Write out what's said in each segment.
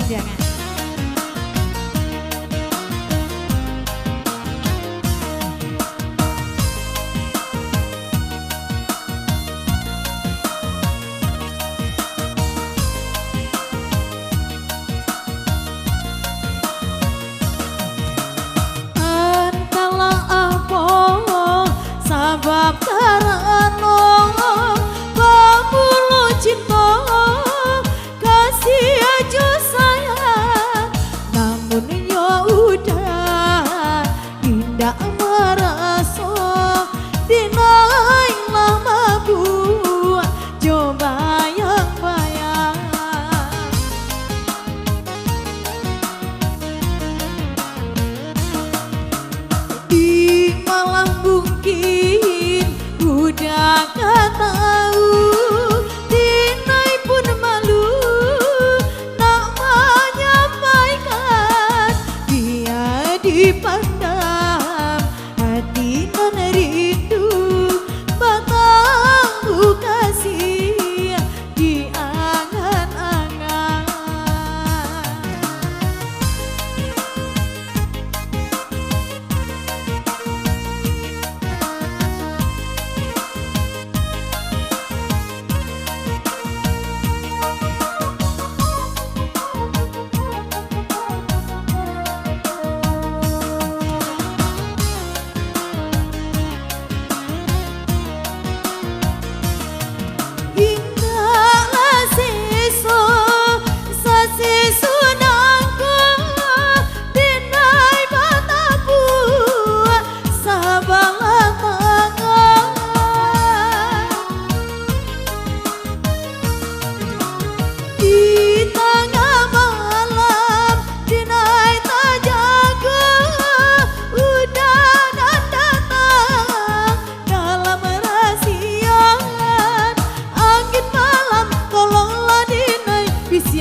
jangan. Sabab karano pemulu cinta kasih aja sayang, namun ya udah tidak merasa dinaik lama buat coba yang bayang. Di malam mungkin udah gak tahu, Dinai pun malu nak menyampaikan. Dia dipandang hati nan rindu, batang kasih di angan-angan.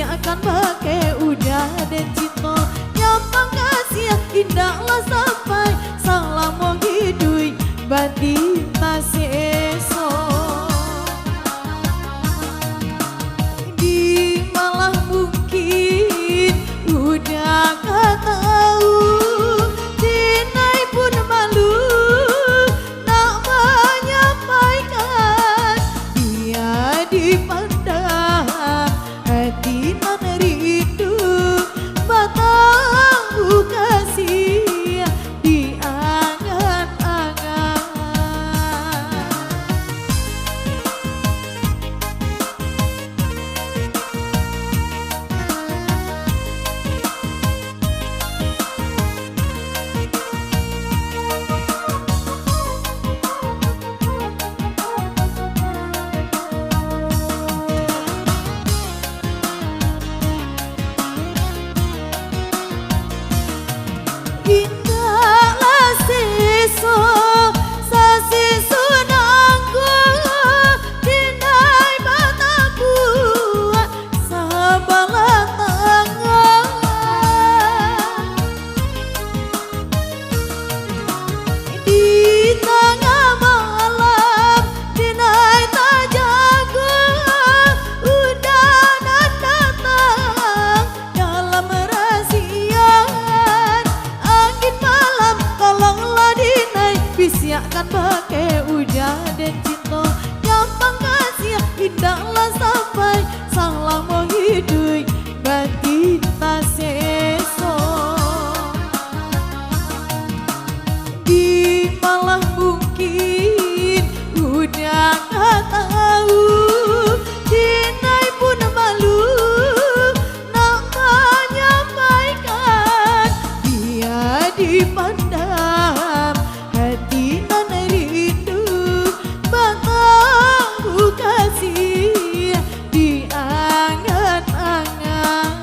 Akan pakai udah dan cinta nyampang kasih indahlah sampai salah mau hidup bati tasih esok. Di malah mungkin udah gak tahu, Dinai pun malu nak menyampaikan. Dia dipandang hati nan rindu, batang kasih di angan-angan. Indahlah sesok sasisu nangku, Dinai mataku sabalah tangan. Di tengah malam Dinai tak jaga, udah datang dalam rahasiaan. Bisiakan pakai udah dan cinta nyampang kasih indahlah sampai salah mau hidup bati tasih esok. Di malah mungkin udah gak tahu, Dinai pun malu nak menyampaikan. Dia dipandang hati nan rindu, batang kasih di angan-angan.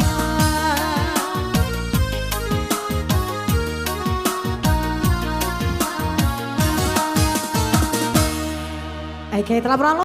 Oke, telah berlalu.